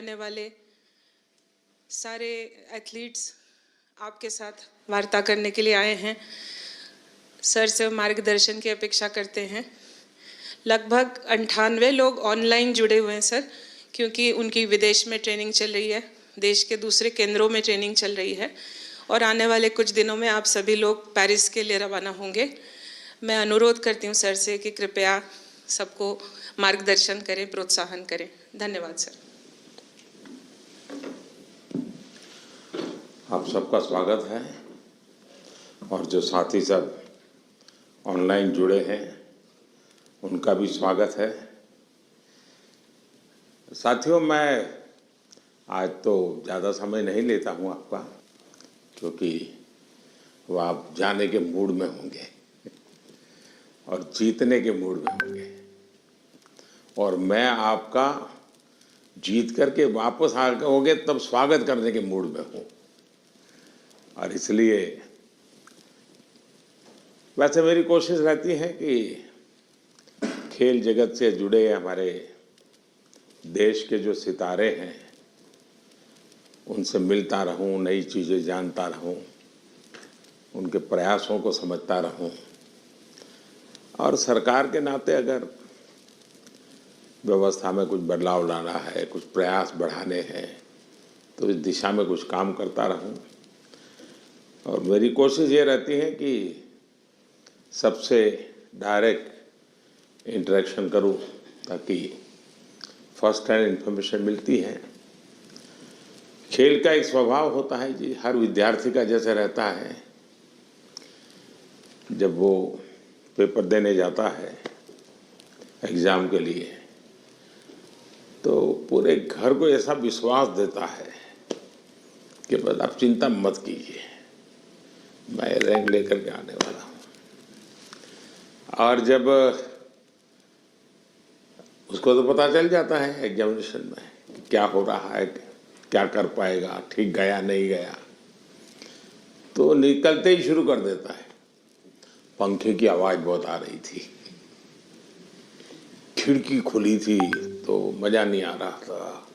रहने वाले सारे एथलीट्स आपके साथ वार्ता करने के लिए आए हैं। सर से मार्गदर्शन की अपेक्षा करते हैं। लगभग 98 लोग ऑनलाइन जुड़े हुए हैं सर, क्योंकि उनकी विदेश में ट्रेनिंग चल रही है, देश के दूसरे केंद्रों में ट्रेनिंग चल रही है और आने वाले कुछ दिनों में आप सभी लोग पेरिस के लिए रवाना होंगे। मैं अनुरोध करती हूँ सर से कि कृपया सबको मार्गदर्शन करें, प्रोत्साहन करें। धन्यवाद सर। आप सबका स्वागत है और जो साथी सब ऑनलाइन जुड़े हैं उनका भी स्वागत है। साथियों, मैं आज तो ज़्यादा समय नहीं लेता हूँ आपका, क्योंकि वो आप जाने के मूड में होंगे और जीतने के मूड में होंगे और मैं आपका जीत करके वापस आ होंगे तब स्वागत करने के मूड में हूँ। और इसलिए वैसे मेरी कोशिश रहती है कि खेल जगत से जुड़े हमारे देश के जो सितारे हैं उनसे मिलता रहूं, नई चीज़ें जानता रहूं, उनके प्रयासों को समझता रहूं और सरकार के नाते अगर व्यवस्था में कुछ बदलाव लाना है, कुछ प्रयास बढ़ाने हैं तो इस दिशा में कुछ काम करता रहूं। और मेरी कोशिश ये रहती है कि सबसे डायरेक्ट इंटरेक्शन करूं ताकि फर्स्ट हैंड इन्फॉर्मेशन मिलती है। खेल का एक स्वभाव होता है जी, हर विद्यार्थी का जैसे रहता है, जब वो पेपर देने जाता है एग्ज़ाम के लिए तो पूरे घर को ऐसा विश्वास देता है कि बस आप चिंता मत कीजिए, मैं रैंक लेकर के आने वाला हूँ। और जब उसको तो पता चल जाता है एग्जामिनेशन में कि क्या हो रहा है, क्या कर पाएगा, ठीक गया नहीं गया, तो निकलते ही शुरू कर देता है। पंखे की आवाज़ बहुत आ रही थी, खिड़की खुली थी तो मज़ा नहीं आ रहा था,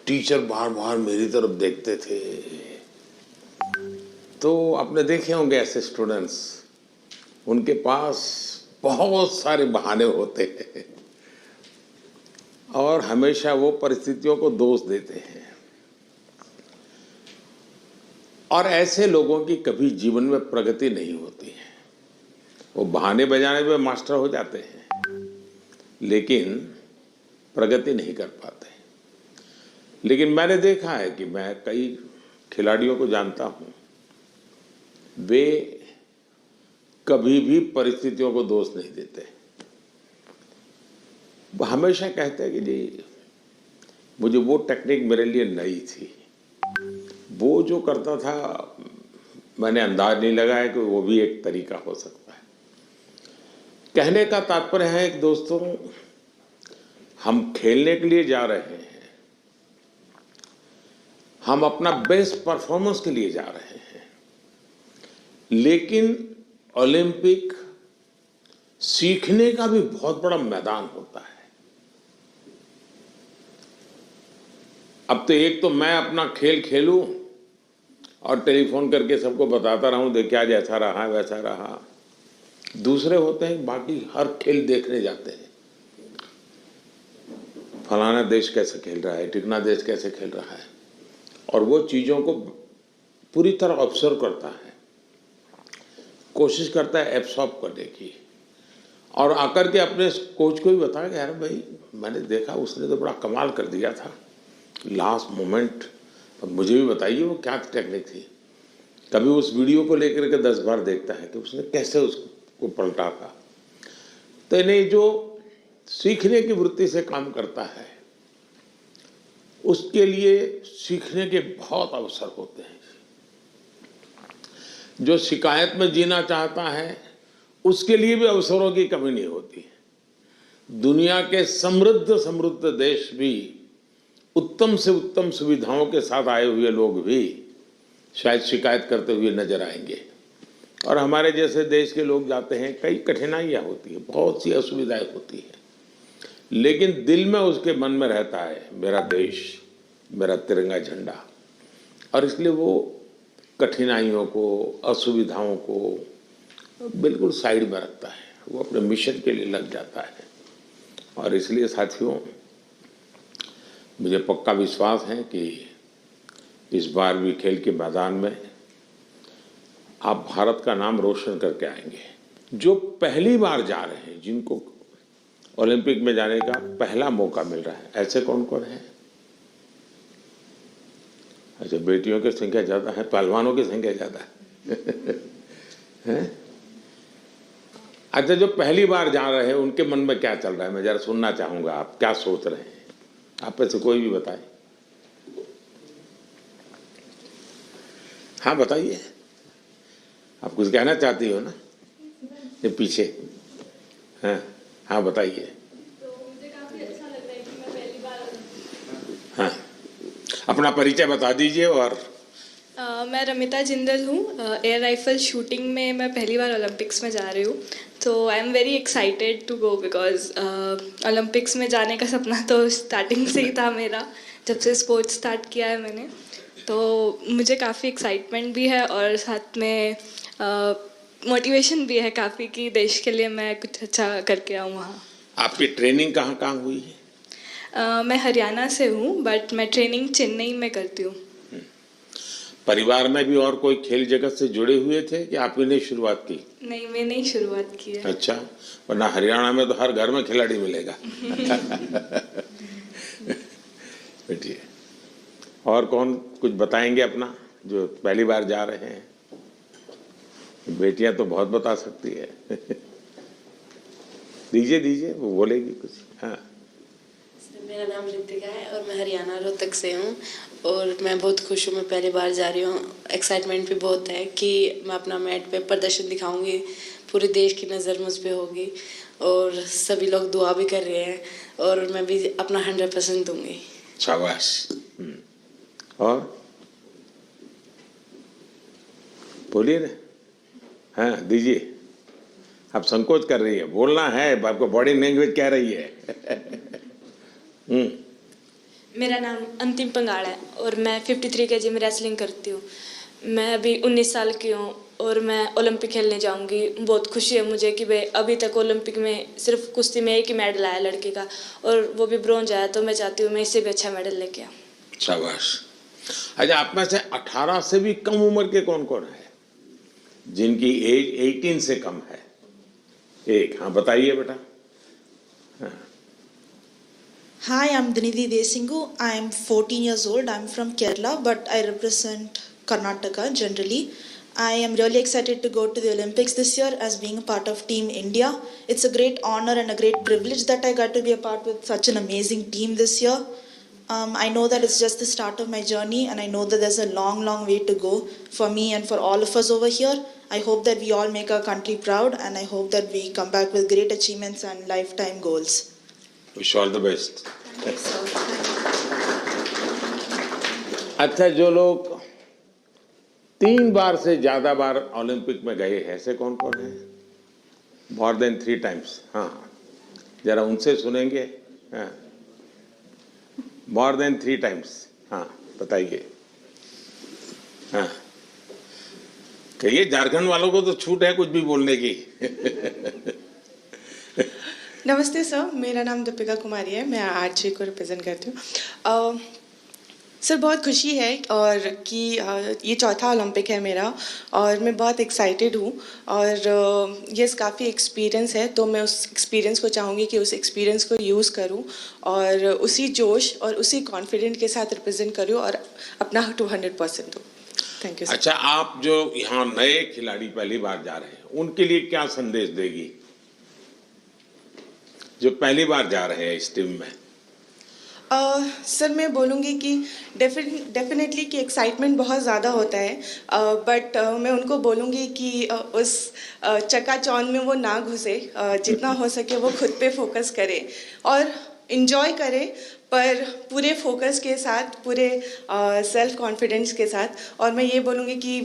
टीचर बार बार मेरी तरफ देखते थे। तो आपने देखे होंगे ऐसे स्टूडेंट्स, उनके पास बहुत सारे बहाने होते हैं और हमेशा वो परिस्थितियों को दोष देते हैं और ऐसे लोगों की कभी जीवन में प्रगति नहीं होती है। वो बहाने बजाने में मास्टर हो जाते हैं लेकिन प्रगति नहीं कर पाते। लेकिन मैंने देखा है कि मैं कई खिलाड़ियों को जानता हूँ, वे कभी भी परिस्थितियों को दोष नहीं देते। वो हमेशा कहते हैं कि जी मुझे वो टेक्निक मेरे लिए नई थी, वो जो करता था मैंने अंदाज नहीं लगाया कि वो भी एक तरीका हो सकता है। कहने का तात्पर्य है कि दोस्तों, हम खेलने के लिए जा रहे हैं, हम अपना बेस्ट परफॉर्मेंस के लिए जा रहे हैं, लेकिन ओलंपिक सीखने का भी बहुत बड़ा मैदान होता है। अब तो एक तो मैं अपना खेल खेलूं और टेलीफोन करके सबको बताता रहूं, देख क्या जैसा रहा वैसा रहा। दूसरे होते हैं बाकी हर खेल देखने जाते हैं, फलाना देश कैसे खेल रहा है, टिकना देश कैसे खेल रहा है, और वो चीज़ों को पूरी तरह ऑब्जर्व करता है, कोशिश करता है एब्सॉर्ब करने की और आकर के अपने कोच को भी बताया कि यार भाई मैंने देखा उसने तो बड़ा कमाल कर दिया था लास्ट मोमेंट, अब मुझे भी बताइए वो क्या टेक्निक थी। कभी उस वीडियो को लेकर के 10 बार देखता है कि उसने कैसे उसको पलटा था। तो इन्हें जो सीखने की वृत्ति से काम करता है उसके लिए सीखने के बहुत अवसर होते हैं। जो शिकायत में जीना चाहता है उसके लिए भी अवसरों की कमी नहीं होती है। दुनिया के समृद्ध समृद्ध देश भी उत्तम से उत्तम सुविधाओं के साथ आए हुए लोग भी शायद शिकायत करते हुए नजर आएंगे और हमारे जैसे देश के लोग जाते हैं, कई कठिनाइयाँ होती है, बहुत सी असुविधाएं होती हैं, लेकिन दिल में उसके मन में रहता है मेरा देश, मेरा तिरंगा झंडा, और इसलिए वो कठिनाइयों को, असुविधाओं को बिल्कुल साइड में रखता है, वो अपने मिशन के लिए लग जाता है। और इसलिए साथियों, मुझे पक्का विश्वास है कि इस बार भी खेल के मैदान में आप भारत का नाम रोशन करके आएंगे। जो पहली बार जा रहे हैं, जिनको ओलंपिक में जाने का पहला मौका मिल रहा है, ऐसे कौन कौन है? अच्छा, बेटियों की संख्या ज़्यादा है, पहलवानों की संख्या ज़्यादा है? अच्छा, जो पहली बार जा रहे हैं उनके मन में क्या चल रहा है, मैं जरा सुनना चाहूँगा। आप क्या सोच रहे हैं? आप में से कोई भी बताए। हाँ बताइए, आप कुछ कहना चाहती हो ना? ये पीछे, हाँ हाँ बताइए। तो मुझे काफ़ी अच्छा लग रहा है कि मैं पहली बार। हाँ, अपना परिचय बता दीजिए। और मैं रमिता जिंदल हूँ। एयर राइफल शूटिंग में मैं पहली बार ओलंपिक्स में जा रही हूँ, तो I am very excited to go because Olympics में जाने का सपना तो स्टार्टिंग से ही था मेरा, जब से स्पोर्ट्स स्टार्ट किया है मैंने। तो मुझे काफ़ी एक्साइटमेंट भी है और साथ में मोटिवेशन भी है काफ़ी कि देश के लिए मैं कुछ अच्छा करके आऊँ वहाँ। आपकी ट्रेनिंग कहाँ कहाँ हुई है? मैं हरियाणा से हूँ, बट मैं ट्रेनिंग चेन्नई में करती हूँ। परिवार में भी और कोई खेल जगत से जुड़े हुए थे कि आप ही ने शुरुआत की? नहीं, मैंने ही शुरुआत की है। अच्छा, वरना हरियाणा में तो हर घर में खिलाड़ी मिलेगा। बैठिए। और कौन कुछ बताएंगे अपना, जो पहली बार जा रहे हैं? बेटियां तो बहुत बता सकती है। दीजिए, वो बोलेगी कुछ। हाँ। मेरा नाम रितिका है और मैं हरियाणा रोहतक से हूँ और मैं बहुत खुश हूँ। मैं पहली बार जा रही हूँ। एक्साइटमेंट भी बहुत है कि मैं अपना मैट पे प्रदर्शन दिखाऊंगी, पूरे देश की नज़र मुझ पे होगी और सभी लोग दुआ भी कर रहे हैं और मैं भी अपना 100% दूंगी। शाबाश। और बोलिए ना। हाँ दीजिए। आप संकोच कर रही है, बोलना है, आपको बॉडी लैंग्वेज कह रही है। मेरा नाम अंतिम पंगाड़ है और मैं 53 kg में रेसलिंग करती हूँ। मैं अभी 19 साल की हूँ और मैं ओलंपिक खेलने जाऊँगी। बहुत खुशी है मुझे कि भाई अभी तक ओलंपिक में सिर्फ कुश्ती में एक ही मेडल आया लड़के का, और वो भी ब्रॉन्ज आया, तो मैं चाहती हूँ मैं इससे भी अच्छा मेडल लेके आऊँ। शाबाश। अच्छा, आप में से 18 से भी कम उम्र के कौन कौन है जिनकी एज 18 से कम है? एक, हाँ बताइए बेटा। Hi, I'm Dinidhi Desingu. I'm 14 years old. I'm from Kerala, but I represent Karnataka generally. I am really excited to go to the Olympics this year as being a part of Team India. It's a great honor and a great privilege that I got to be a part with such an amazing team this year. I know that it's just the start of my journey, and I know that there's a long, long way to go for me and for all of us over here. I hope that we all make our country proud, and I hope that we come back with great achievements and lifetime goals. Wish all the best. अच्छा, जो लोग 3 बार से ज्यादा बार Olympic में गए हैं, ऐसे कौन कौन है? More than 3 times. हाँ, जरा उनसे सुनेंगे। हाँ, मोर देन 3 टाइम्स। हाँ बताइए। हाँ कहिए, झारखंड वालों को तो छूट है कुछ भी बोलने की। नमस्ते सर, मेरा नाम दीपिका कुमारी है, मैं आरजे को रिप्रेजेंट करती हूँ। सर बहुत खुशी है और कि ये चौथा ओलंपिक है मेरा और मैं बहुत एक्साइटेड हूँ और ये काफ़ी एक्सपीरियंस है, तो मैं उस एक्सपीरियंस को चाहूँगी कि उस एक्सपीरियंस को यूज़ करूँ और उसी जोश और उसी कॉन्फिडेंट के साथ रिप्रेजेंट करूँ और अपना 200% दूँ। Thank you sir. अच्छा, आप जो यहाँ नए खिलाड़ी पहली बार जा रहे हैं, उनके लिए क्या संदेश देगी, जो पहली बार जा रहे हैं इस टीम में? सर मैं बोलूँगी कि डेफिनेटली कि एक्साइटमेंट बहुत ज़्यादा होता है, बट मैं उनको बोलूँगी कि उस चकाचौंध में वो ना घुसे, जितना हो सके वो खुद पे फोकस करे और इन्जॉय करे, पर पूरे फोकस के साथ, पूरे सेल्फ कॉन्फिडेंस के साथ। और मैं ये बोलूँगी कि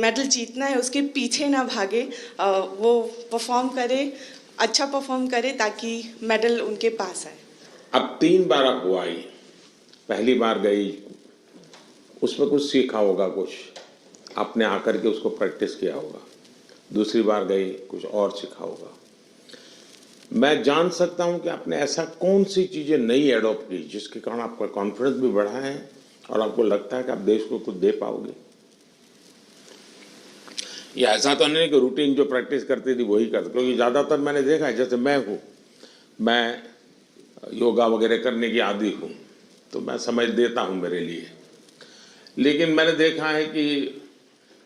मेडल जीतना है, उसके पीछे ना भागे, वो परफॉर्म करे, अच्छा परफॉर्म करे ताकि मेडल उनके पास आए। अब 3 बार आप हुआ ही, पहली बार गई, उसमें कुछ सीखा होगा, कुछ आपने आकर के उसको प्रैक्टिस किया होगा। दूसरी बार गई, कुछ और सीखा होगा। मैं जान सकता हूं कि आपने ऐसा कौन सी चीज़ें नई एडॉप्ट की जिसके कारण आपका कॉन्फिडेंस भी बढ़ा है और आपको लगता है कि आप देश को कुछ दे पाओगे? या ऐसा तो नहीं कि रूटीन जो प्रैक्टिस करती थी वही करते, क्योंकि ज़्यादातर मैंने देखा है, जैसे मैं योगा वगैरह करने की आदी हूँ, तो मैं समय देता हूँ मेरे लिए, लेकिन मैंने देखा है कि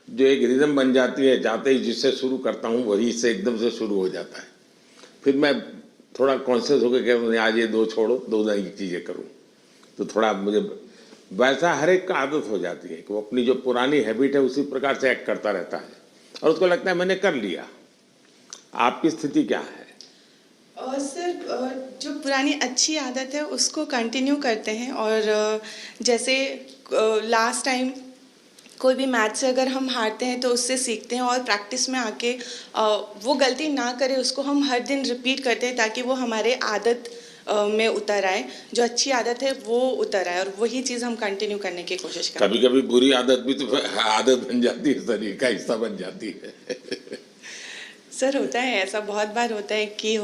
जो एक रिदम बन जाती है, जाते ही जिससे शुरू करता हूँ वही से एकदम से शुरू हो जाता है। फिर मैं थोड़ा कॉन्शियस होकर कहता आज ये दो छोड़ो, दो नई चीज़ें करूँ, तो थोड़ा मुझे वैसा हर एक का आदत हो जाती है कि वो अपनी जो पुरानी हैबिट है उसी प्रकार से एक्ट करता रहता है और उसको लगता है मैंने कर लिया। आपकी स्थिति क्या है? सर, जो पुरानी अच्छी आदत है उसको कंटिन्यू करते हैं, और जैसे लास्ट टाइम कोई भी मैच से अगर हम हारते हैं तो उससे सीखते हैं और प्रैक्टिस में आके वो गलती ना करें उसको हम हर दिन रिपीट करते हैं ताकि वो हमारे आदत में उतर आए, जो अच्छी आदत है वो उतर आए, और वही चीज़ हम कंटिन्यू करने की कोशिश करते हैं। कभी कभी बुरी आदत भी तो आदत बन जाती है, शरीर का हिस्सा बन जाती है। सर होता है ऐसा, बहुत बार होता है कि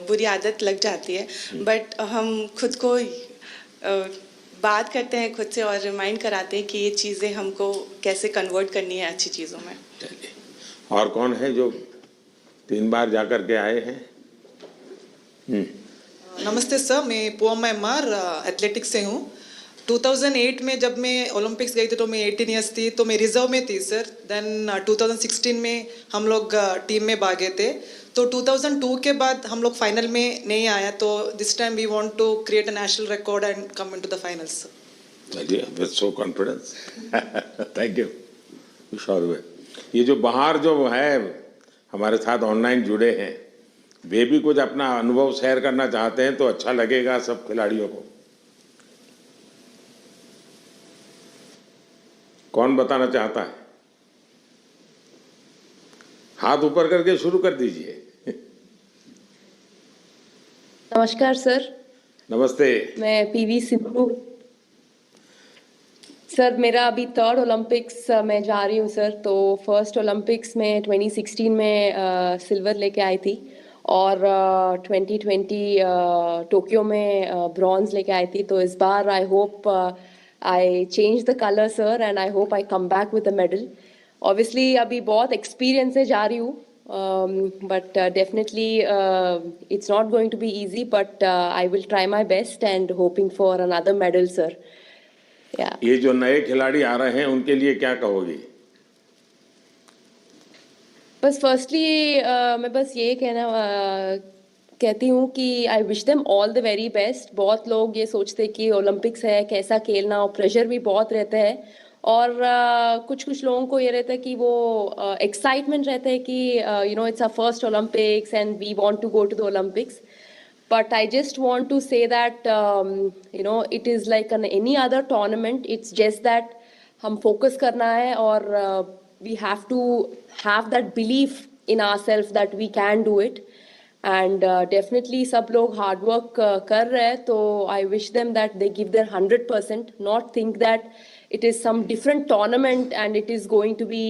बुरी आदत लग जाती है, बट हम खुद को बात करते हैं खुद से और रिमाइंड कराते हैं कि ये चीज़ें हमको कैसे कन्वर्ट करनी है अच्छी चीज़ों में। चलिए, और कौन है जो 3 बार जाकर के आए हैं? नमस्ते सर, मैं पोम एमआर एथलेटिक्स से हूँ। 2008 में जब मैं ओलंपिक्स गई थी तो मैं 18 ईयर्स थी, तो मैं रिजर्व में थी सर। देन 2016 में हम लोग टीम में भागे थे, तो 2002 के बाद हम लोग फाइनल में नहीं आया, तो this time we want to create a national record and come into the finals. चलिए, with so confidence, thank you, sure. ये जो बाहर जो है हमारे साथ ऑनलाइन जुड़े हैं, वे भी कुछ अपना अनुभव शेयर करना चाहते हैं तो अच्छा लगेगा सब खिलाड़ियों को। कौन बताना चाहता है? हाथ ऊपर करके शुरू कर दीजिए। नमस्कार सर। नमस्ते। मैं पीवी सिंधु। सर मेरा अभी 3rd ओलंपिक्स में जा रही हूँ सर। तो फर्स्ट ओलंपिक्स में 2016 में सिल्वर लेके आई थी, और 2020 टोक्यो में ब्रॉन्ज लेके आई थी। तो इस बार I hope I change the colour sir, and I hope I come back with the medal. Obviously अभी बहुत एक्सपीरियंस से जा रही हूँ, but definitely it's not going to be easy, but I will try my best and hoping for another medal sir. Yeah. ये जो नए खिलाड़ी आ रहे हैं उनके लिए क्या कहोगी? बस फर्स्टली मैं बस ये कहती हूँ कि I wish them all the very best. बहुत लोग ये सोचते कि ओलंपिक्स है कैसा खेलना, और प्रेशर भी बहुत रहता है, और कुछ लोगों को ये रहता है कि वो एक्साइटमेंट रहता है कि you know it's a first Olympics and we want to go to the Olympics. But I just want to say that you know it is like any other tournament. It's just that हम focus करना है, और we have to have that belief in ourselves that we can do it. And definitely सब लोग hard work कर रहे हैं, तो I wish them that they give their 100%. Not think that it is some different tournament and it is going to be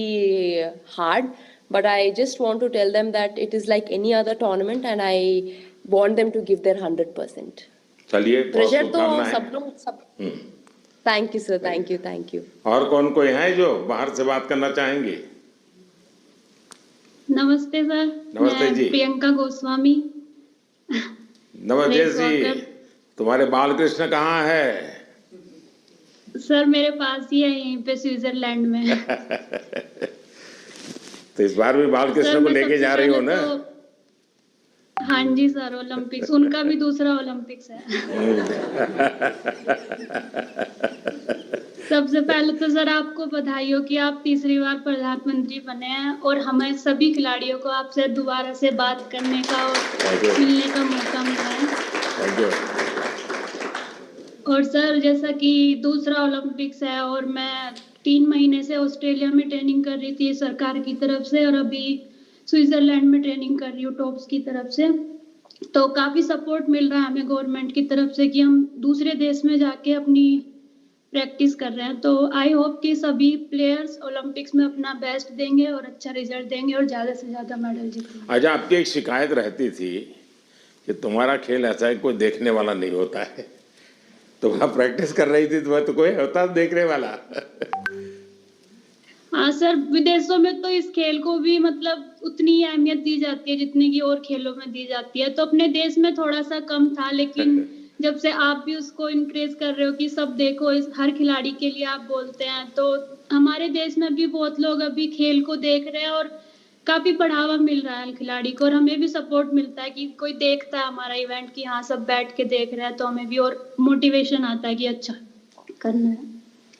hard. But I just want to tell them that it is like any other tournament, and I want them to give their 100%. चलिए, pressure तो सब लोग सब। Thank you sir, thank you. और कौन कोई है जो बाहर से बात करना चाहेंगे? नमस्ते सर। नमस्ते जी। प्रियंका गोस्वामी। नमस्ते जी। तुम्हारे बालकृष्ण कहाँ है? सर मेरे पास ही है, यहीं पे स्विट्जरलैंड में। तो इस बार भी बालकृष्ण को लेके जा रही हो ना? हाँ जी सर, ओलंपिक्स उनका भी दूसरा ओलंपिक्स है। सबसे पहले तो सर आपको बधाई हो कि आप तीसरी बार प्रधानमंत्री बने हैं, और हमें सभी खिलाड़ियों को आपसे दोबारा से बात करने का और मिलने का मौका मिला है। और सर जैसा कि दूसरा ओलंपिक्स है, और मैं 3 महीने से ऑस्ट्रेलिया में ट्रेनिंग कर रही थी सरकार की तरफ से, और अभी स्विट्जरलैंड में ट्रेनिंग कर रही हूँ टॉप्स की तरफ से। तो काफ़ी सपोर्ट मिल रहा है हमें गवर्नमेंट की तरफ से कि हम दूसरे देश में जाके अपनी प्रैक्टिस कर रहे हैं। तो आई होप कि सभी प्लेयर्स ओलंपिक्स में अपना बेस्ट देंगे और अच्छा रिजल्ट देंगे और ज़्यादा से ज़्यादा मेडल जीतेंगे। अच्छा, आपकी एक शिकायत रहती थी कि तुम्हारा खेल ऐसा है कोई देखने वाला नहीं होता है। तो वहाँ प्रैक्टिस कर रही थी तो कोई होता देखने वाला? हाँ सर, विदेशों में तो इस खेल को भी मतलब उतनी ही अहमियत दी जाती है जितनी की और खेलों में दी जाती है। तो अपने देश में थोड़ा सा कम था, लेकिन जब से आप भी उसको इनक्रेज कर रहे हो कि सब देखो, इस हर खिलाड़ी के लिए आप बोलते हैं, तो हमारे देश में भी बहुत लोग अभी खेल को देख रहे हैं और काफी बढ़ावा मिल रहा है खिलाड़ी को। और हमें भी सपोर्ट मिलता है कि कोई देखता है हमारा इवेंट कि हाँ सब बैठ के देख रहे हैं, तो हमें भी और मोटिवेशन आता है कि अच्छा करना है।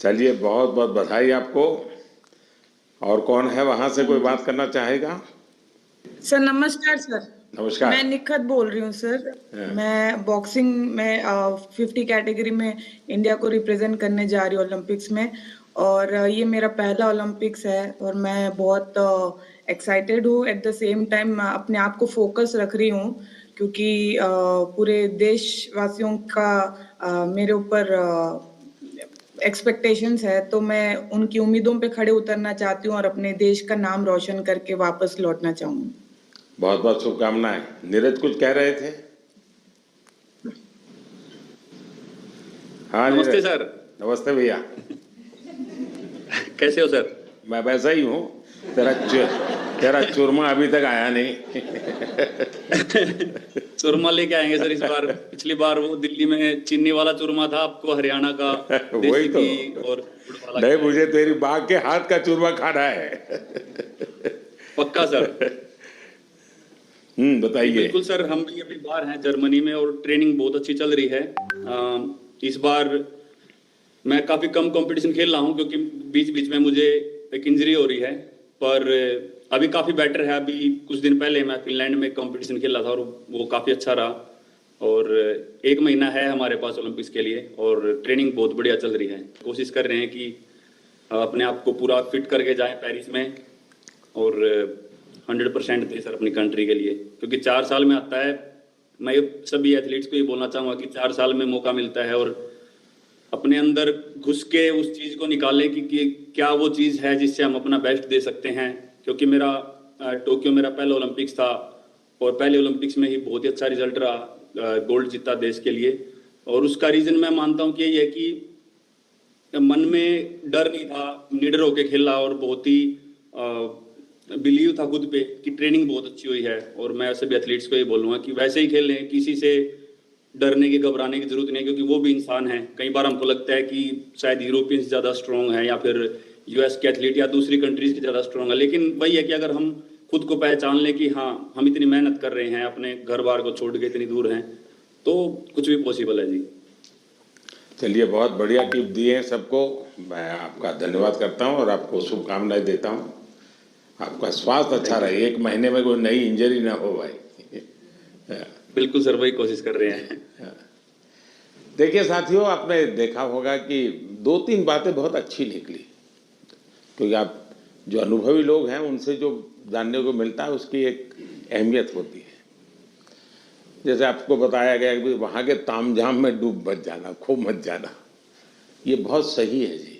चलिए, बहुत बहुत बधाई आपको। और कौन है वहां से कोई बात करना चाहेगा? सर नमस्कार सर। नमस्कार। मैं निखत बोल रही हूँ सर। मैं बॉक्सिंग में 50 कैटेगरी में इंडिया को रिप्रेजेंट करने जा रही हूँ ओलंपिक्स में, और ये मेरा पहला ओलंपिक्स है और मैं बहुत एक्साइटेड हूँ। एट द सेम टाइम अपने आप को फोकस रख रही हूँ क्योंकि पूरे देशवासियों का मेरे ऊपर एक्सपेक्टेशंस है, तो मैं उनकी उम्मीदों पे खड़े उतरना चाहती हूँ और अपने देश का नाम रोशन करके वापस लौटना चाहूँगी। बहुत बहुत शुभकामनाएं। नीरज कुछ कह रहे थे? हाँ नमस्ते सर। नमस्ते भैया। कैसे हो सर? मैं वैसा ही हूँ। तेरा चूरमा अभी तक आया नहीं। चूरमा लेके आएंगे सर इस बार। पिछली बार वो दिल्ली में चीनी वाला चूरमा था, आपको हरियाणा का वही तो। और नहीं, मुझे तेरी बाघ के हाथ का चूरमा खाना है। पक्का सर। बताइए। बिल्कुल सर, हम भी अभी बाहर हैं जर्मनी में और ट्रेनिंग बहुत अच्छी चल रही है। इस बार मैं काफी कम कंपटीशन खेल रहा हूँ क्योंकि बीच बीच में मुझे एक इंजरी हो रही है, पर अभी काफी बेटर है। अभी कुछ दिन पहले मैं फिनलैंड में कंपटीशन खेला था और वो काफी अच्छा रहा। और 1 महीना है हमारे पास ओलंपिक्स के लिए और ट्रेनिंग बहुत बढ़िया चल रही है। कोशिश कर रहे हैं कि अपने आप को पूरा फिट करके जाएं पेरिस में और 100% दे सर अपनी कंट्री के लिए, क्योंकि 4 साल में आता है। मैं सभी एथलीट्स को ये बोलना चाहूँगा कि 4 साल में मौका मिलता है और अपने अंदर घुस के उस चीज़ को निकालें कि क्या वो चीज़ है जिससे हम अपना बेस्ट दे सकते हैं। क्योंकि मेरा टोक्यो मेरा पहला ओलंपिक्स था और पहले ओलंपिक्स में ही बहुत ही अच्छा रिजल्ट रहा, गोल्ड जीता देश के लिए। और उसका रीज़न मैं मानता हूँ कि ये है कि मन में डर नहीं था, निडर होके खेला और बहुत ही बिलीव था खुद पे कि ट्रेनिंग बहुत अच्छी हुई है। और मैं सभी एथलीट्स को ये बोलूँगा कि वैसे ही खेलें, किसी से डरने की घबराने की जरूरत नहीं है, क्योंकि वो भी इंसान है। कई बार हमको लगता है कि शायद यूरोपियंस ज़्यादा स्ट्रॉन्ग है या फिर यूएस के एथलीट या दूसरी कंट्रीज की ज़्यादा स्ट्रॉन्ग है, लेकिन वही है कि अगर हम खुद को पहचान लें कि हाँ हम इतनी मेहनत कर रहे हैं, अपने घर बार को छोड़ के इतनी दूर हैं, तो कुछ भी पॉसिबल है जी। चलिए, बहुत बढ़िया टिप दिए हैं सबको। मैं आपका धन्यवाद करता हूँ और आपको शुभकामनाएं देता हूँ। आपका स्वास्थ्य अच्छा रहे, 1 महीने में कोई नई इंजरी ना हो भाई। बिल्कुल सर, वही कोशिश कर रहे हैं। देखिए साथियों, आपने देखा होगा कि 2-3 बातें बहुत अच्छी निकली, क्योंकि आप जो अनुभवी लोग हैं उनसे जो जानने को मिलता है उसकी एक अहमियत होती है। जैसे आपको बताया गया कि वहाँ के तामझाम में डूब मत जाना, खो मत जाना, ये बहुत सही है जी।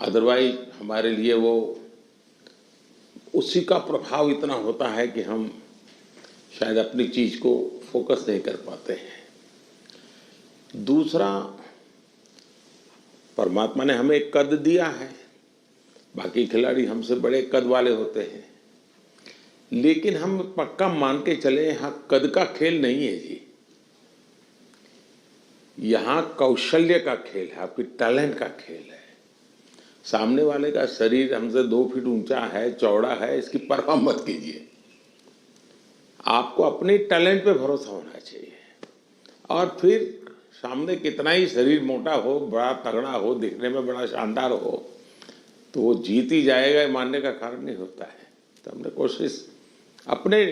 अदरवाइज हमारे लिए वो उसी का प्रभाव इतना होता है कि हम शायद अपनी चीज़ को फोकस नहीं कर पाते हैं। दूसरा, परमात्मा ने हमें एक कद दिया है, बाकी खिलाड़ी हमसे बड़े कद वाले होते हैं, लेकिन हम पक्का मान के चले यहाँ कद का खेल नहीं है जी। यहाँ कौशल्य का खेल है, आपकी टैलेंट का खेल है। सामने वाले का शरीर हमसे 2 फीट ऊंचा है, चौड़ा है, इसकी परवाह मत कीजिए। आपको अपने टैलेंट पे भरोसा होना चाहिए। और फिर सामने कितना ही शरीर मोटा हो, बड़ा तगड़ा हो, दिखने में बड़ा शानदार हो, तो वो जीत ही जाएगा मानने का कारण नहीं होता है। तो हमने कोशिश, अपने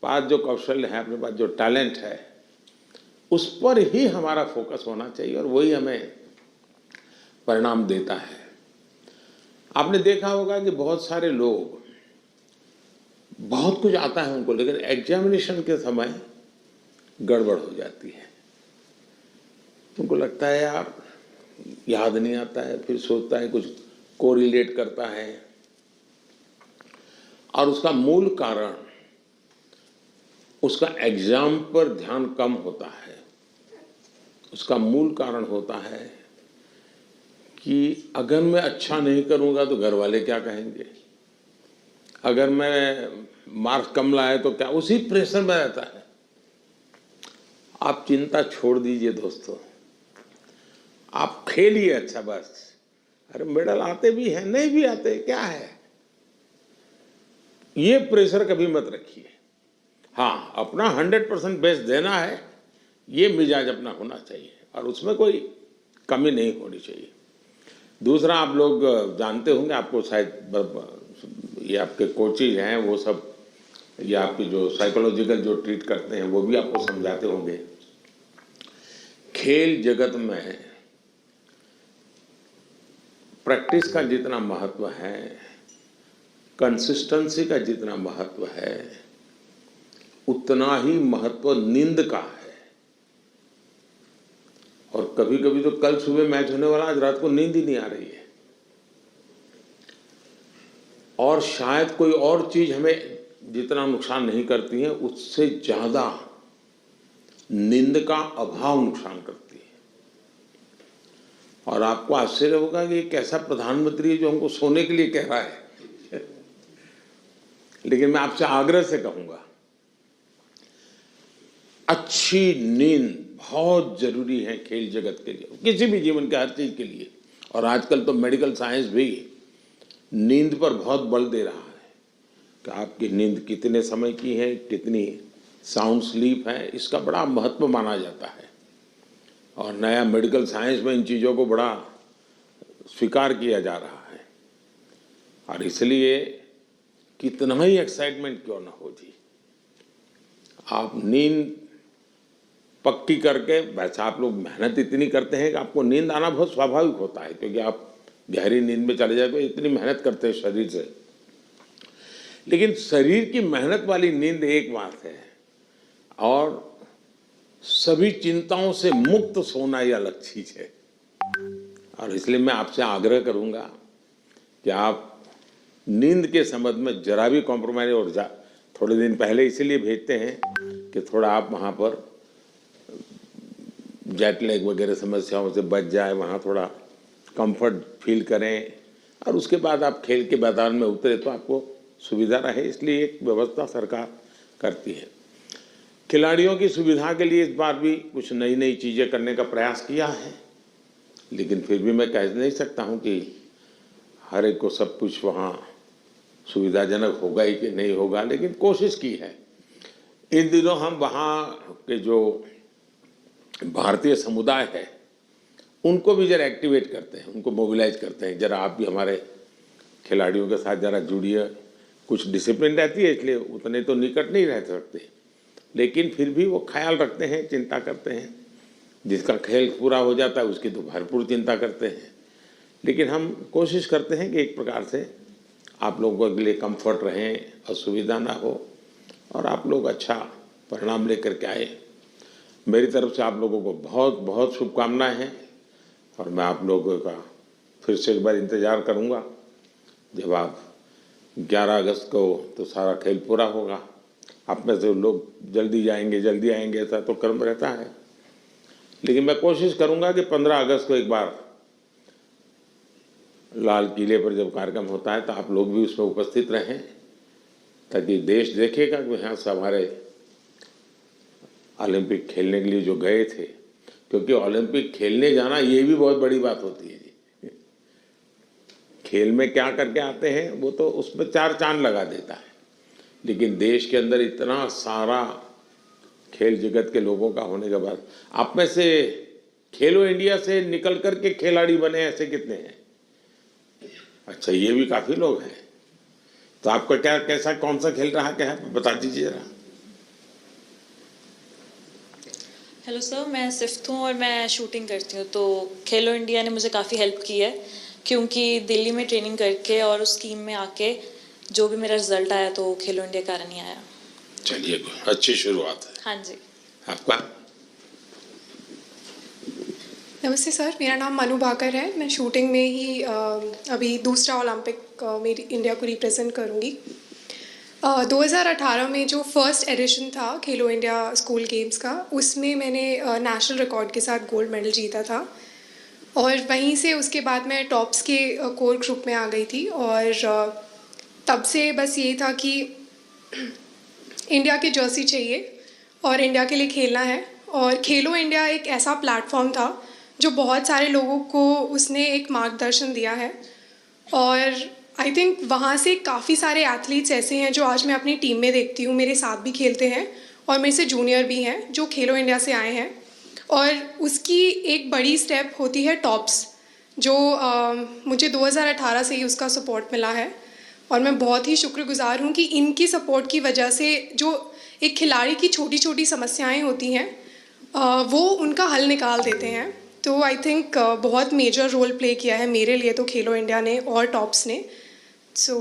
पास जो कौशल है, अपने पास जो टैलेंट है, उस पर ही हमारा फोकस होना चाहिए और वही हमें परिणाम देता है। आपने देखा होगा कि बहुत सारे लोग, बहुत कुछ आता है उनको, लेकिन एग्जामिनेशन के समय गड़बड़ हो जाती है। उनको लगता है यार याद नहीं आता है, फिर सोचता है कुछ कोरिलेट करता है, और उसका मूल कारण उसका एग्जाम पर ध्यान कम होता है। उसका मूल कारण होता है कि अगर मैं अच्छा नहीं करूंगा तो घर वाले क्या कहेंगे, अगर मैं मार्क्स कम लाए तो क्या, उसी प्रेशर में रहता है। आप चिंता छोड़ दीजिए दोस्तों, आप खेलिए अच्छा बस। अरे मेडल आते भी हैं, नहीं भी आते, क्या है, ये प्रेशर कभी मत रखिए। हाँ, अपना 100% बेस्ट देना है, ये मिजाज अपना होना चाहिए और उसमें कोई कमी नहीं होनी चाहिए। दूसरा, आप लोग जानते होंगे, आपको शायद ये आपके कोचेज हैं वो सब, ये आपके जो साइकोलॉजिकल जो ट्रीट करते हैं वो भी आपको समझाते होंगे। खेल जगत में प्रैक्टिस का जितना महत्व है, कंसिस्टेंसी का जितना महत्व है, उतना ही महत्व नींद का है। और कभी कभी तो कल सुबह मैच होने वाला, आज रात को नींद ही नहीं आ रही है, और शायद कोई और चीज हमें जितना नुकसान नहीं करती है उससे ज्यादा नींद का अभाव नुकसान करती है। और आपको आश्चर्य होगा कि एक ऐसा प्रधानमंत्री है जो हमको सोने के लिए कह रहा है लेकिन मैं आपसे आग्रह से कहूंगा, अच्छी नींद बहुत जरूरी है खेल जगत के लिए, किसी भी जीवन के हर चीज के लिए। और आजकल तो मेडिकल साइंस भी नींद पर बहुत बल दे रहा है कि आपकी नींद कितने समय की है, कितनी साउंड स्लीप है, इसका बड़ा महत्व माना जाता है। और नया मेडिकल साइंस में इन चीज़ों को बड़ा स्वीकार किया जा रहा है। और इसलिए कितना ही एक्साइटमेंट क्यों ना हो जी, आप नींद पक्की करके, वैसे आप लोग मेहनत इतनी करते हैं कि आपको नींद आना बहुत स्वाभाविक होता है, क्योंकि आप गहरी नींद में चले जाए तो इतनी मेहनत करते हैं शरीर से। लेकिन शरीर की मेहनत वाली नींद एक बात है, और सभी चिंताओं से मुक्त सोना ये अलग चीज है। और इसलिए मैं आपसे आग्रह करूंगा कि आप नींद के संबंध में जरा भी कॉम्प्रोमाइज, और थोड़े दिन पहले इसीलिए भेजते हैं कि थोड़ा आप वहाँ पर जेट लैग वगैरह समस्याओं से बच जाए, वहाँ थोड़ा कंफर्ट फील करें, और उसके बाद आप खेल के मैदान में उतरे तो आपको सुविधा रहे। इसलिए एक व्यवस्था सरकार करती है। खिलाड़ियों की सुविधा के लिए इस बार भी कुछ नई नई चीज़ें करने का प्रयास किया है, लेकिन फिर भी मैं कह नहीं सकता हूँ कि हर एक को सब कुछ वहाँ सुविधाजनक होगा ही कि नहीं होगा, लेकिन कोशिश की है। इन दिनों हम वहाँ के जो भारतीय समुदाय है उनको भी जरा एक्टिवेट करते हैं, उनको मोबिलाइज करते हैं, जरा आप भी हमारे खिलाड़ियों के साथ जरा जुड़िए। कुछ डिसिप्लिन रहती है, इसलिए उतने तो निकट नहीं रह सकते, लेकिन फिर भी वो ख्याल रखते हैं, चिंता करते हैं। जिसका खेल पूरा हो जाता है उसकी तो भरपूर चिंता करते हैं। लेकिन हम कोशिश करते हैं कि एक प्रकार से आप लोगों के लिए कंफर्ट रहें, असुविधा ना हो, और आप लोग अच्छा परिणाम लेकर के आए। मेरी तरफ से आप लोगों को बहुत बहुत शुभकामनाएं हैं, और मैं आप लोगों का फिर से एक बार इंतज़ार करूंगा जब आप 11 अगस्त को तो सारा खेल पूरा होगा। आप में से लोग जल्दी जाएंगे, जल्दी आएंगे, ऐसा तो क्रम रहता है, लेकिन मैं कोशिश करूंगा कि 15 अगस्त को एक बार लाल किले पर जब कार्यक्रम होता है तो आप लोग भी उसमें उपस्थित रहें, ताकि देश देखेगा कि यहाँ से हमारे ओलंपिक खेलने के लिए जो गए थे, क्योंकि ओलंपिक खेलने जाना ये भी बहुत बड़ी बात होती है जी। खेल में क्या करके आते हैं वो तो उसमें 4 चांद लगा देता है, लेकिन देश के अंदर इतना सारा खेल जगत के लोगों का होने के बाद आप में से खेलो इंडिया से निकल कर के खिलाड़ी बने ऐसे कितने हैं? अच्छा, ये भी काफी लोग हैं। तो आपका क्या, कैसा, कौन सा खेल रहा क्या है, बता दीजिए जरा। हेलो सर, मैं सिफ्थ हूँ और मैं शूटिंग करती हूँ। तो खेलो इंडिया ने मुझे काफ़ी हेल्प की है, क्योंकि दिल्ली में ट्रेनिंग करके और उस टीम में आके जो भी मेरा रिजल्ट आया तो खेलो इंडिया कारण ही आया। चलिए, अच्छी शुरुआत है। हाँ जी। आपका? नमस्ते सर, मेरा नाम मनु भाकर है। मैं शूटिंग में ही अभी दूसरा ओलंपिक मेरी इंडिया को रिप्रेजेंट करूँगी। 2018 में जो फर्स्ट एडिशन था खेलो इंडिया स्कूल गेम्स का, उसमें मैंने नेशनल रिकॉर्ड के साथ गोल्ड मेडल जीता था और वहीं से उसके बाद मैं टॉप्स के कोर ग्रुप में आ गई थी और तब से बस ये था कि इंडिया की जर्सी चाहिए और इंडिया के लिए खेलना है। और खेलो इंडिया एक ऐसा प्लेटफॉर्म था जो बहुत सारे लोगों को उसने एक मार्गदर्शन दिया है और आई थिंक वहाँ से काफ़ी सारे एथलीट्स ऐसे हैं जो आज मैं अपनी टीम में देखती हूँ, मेरे साथ भी खेलते हैं और मेरे से जूनियर भी हैं जो खेलो इंडिया से आए हैं। और उसकी एक बड़ी स्टेप होती है टॉप्स, जो मुझे 2018 से ही उसका सपोर्ट मिला है और मैं बहुत ही शुक्रगुजार हूँ कि इनकी सपोर्ट की वजह से जो एक खिलाड़ी की छोटी छोटी समस्याएं होती हैं वो उनका हल निकाल देते हैं। तो आई थिंक बहुत मेजर रोल प्ले किया है मेरे लिए तो खेलो इंडिया ने और टॉप्स ने। सो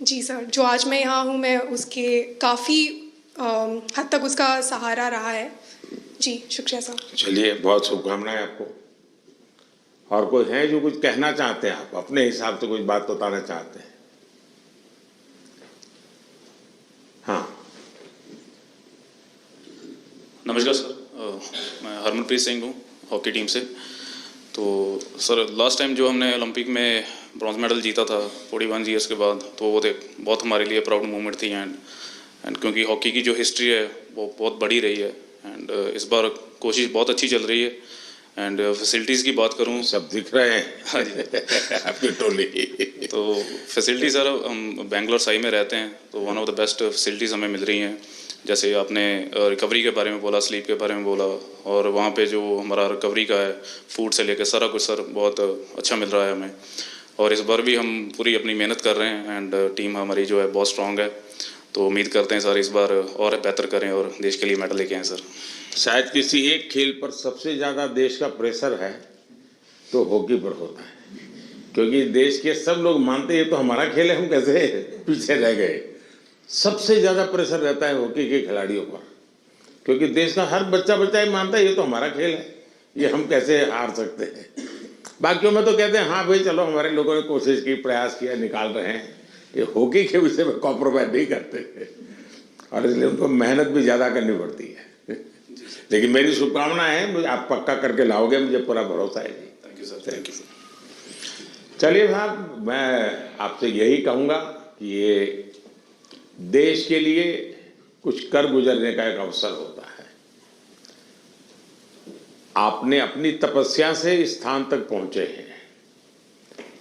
जी सर, जो आज मैं यहाँ हूँ मैं उसके काफ़ी हद तक उसका सहारा रहा है। जी शुक्रिया सर। चलिए, बहुत शुभकामनाएं आपको। और कोई है जो कुछ कहना चाहते हैं? आप अपने हिसाब से कुछ बात बताना चाहते हैं? हाँ, नमस्कार सर, मैं हरमनप्रीत सिंह हूँ हॉकी टीम से। तो सर, लास्ट टाइम जो हमने ओलंपिक में ब्रॉन्ज मेडल जीता था 41 ईयर्स के बाद, तो वो बहुत हमारे लिए प्राउड मोमेंट थी। एंड क्योंकि हॉकी की जो हिस्ट्री है वो बहुत बड़ी रही है एंड इस बार कोशिश बहुत अच्छी चल रही है। एंड फैसिलिटीज़ की बात करूँ, सब दिख रहे हैं। हाँ जी आपकी टोली। तो फैसिलिटी सर, हम बेंगलोर साई में रहते हैं तो one of the best facilities हमें मिल रही हैं। जैसे आपने रिकवरी के बारे में बोला, स्लीप के बारे में बोला, और वहाँ पे जो हमारा रिकवरी का है, फूड से लेकर सारा कुछ सर बहुत अच्छा मिल रहा है हमें। और इस बार भी हम पूरी अपनी मेहनत कर रहे हैं एंड टीम हमारी जो है बहुत स्ट्रांग है। तो उम्मीद करते हैं सर इस बार और बेहतर करें और देश के लिए मेडल लेके आएँ सर। शायद किसी एक खेल पर सबसे ज़्यादा देश का प्रेशर है तो हॉकी पर होता है, क्योंकि देश के सब लोग मानते हैं तो हमारा खेल है, हम कैसे पीछे रह गए। सबसे ज़्यादा प्रेशर रहता है हॉकी के खिलाड़ियों पर, क्योंकि देश का हर बच्चा ही मानता है ये तो हमारा खेल है, ये हम कैसे हार सकते हैं। बाकियों में तो कहते हैं हाँ भाई चलो हमारे लोगों ने कोशिश की, प्रयास किया, निकाल रहे हैं। ये हॉकी के विषय में कॉम्प्रोमाइज नहीं करते और इसलिए उनको मेहनत भी ज़्यादा करनी पड़ती है। लेकिन मेरी शुभकामना है, मुझे आप पक्का करके लाओगे, मुझे पूरा भरोसा है जी। Thank you sir. Thank you. चलिए साहब, मैं आपसे यही कहूँगा कि ये देश के लिए कुछ कर गुजरने का एक अवसर होता है। आपने अपनी तपस्या से इस स्थान तक पहुंचे हैं,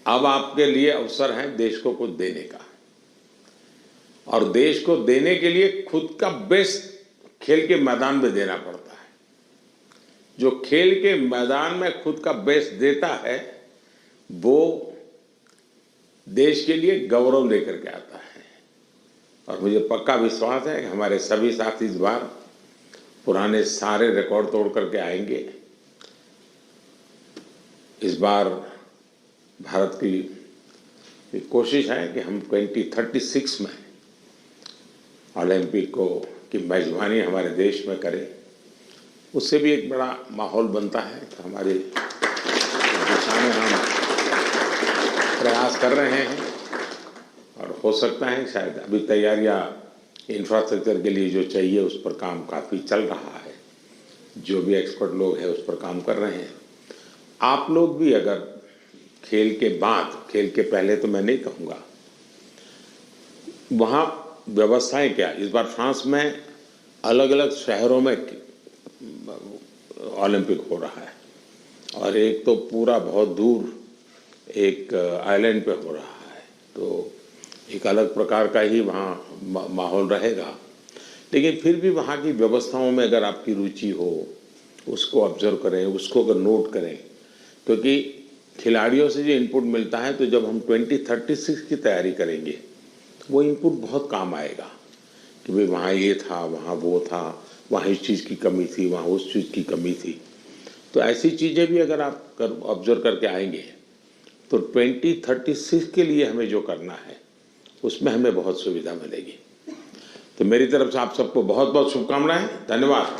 अब आपके लिए अवसर है देश को कुछ देने का। और देश को देने के लिए खुद का बेस्ट खेल के मैदान में देना पड़ता है। जो खेल के मैदान में खुद का बेस्ट देता है वो देश के लिए गौरव लेकर के आता है। और मुझे पक्का विश्वास है कि हमारे सभी साथी इस बार पुराने सारे रिकॉर्ड तोड़ करके आएंगे। इस बार भारत की कोशिश है कि हम 2036 में ओलंपिक की मेजबानी हमारे देश में करें। उससे भी एक बड़ा माहौल बनता है। तो हमारे दिशा में हम प्रयास कर रहे हैं और हो सकता है शायद अभी तैयारियां इंफ्रास्ट्रक्चर के लिए जो चाहिए उस पर काम काफ़ी चल रहा है। जो भी एक्सपर्ट लोग हैं उस पर काम कर रहे हैं। आप लोग भी अगर खेल के बाद, खेल के पहले तो मैं नहीं कहूँगा, वहाँ व्यवस्थाएं क्या, इस बार फ्रांस में अलग अलग शहरों में ओलंपिक हो रहा है और एक तो पूरा बहुत दूर एक आइलैंड पे हो रहा है, तो एक अलग प्रकार का ही वहाँ माहौल रहेगा। लेकिन फिर भी वहाँ की व्यवस्थाओं में अगर आपकी रुचि हो, उसको ऑब्जर्व करें, उसको अगर नोट करें, क्योंकि खिलाड़ियों से जो इनपुट मिलता है तो जब हम 2036 की तैयारी करेंगे वो इनपुट बहुत काम आएगा कि भाई वहाँ ये था, वहाँ वो था, वहाँ इस चीज़ की कमी थी, वहाँ उस चीज़ की कमी थी। तो ऐसी चीज़ें भी अगर आप ऑब्जर्व करके आएंगे तो 2036 के लिए हमें जो करना है उसमें हमें बहुत सुविधा मिलेगी। तो मेरी तरफ से आप सबको बहुत बहुत शुभकामनाएं। धन्यवाद।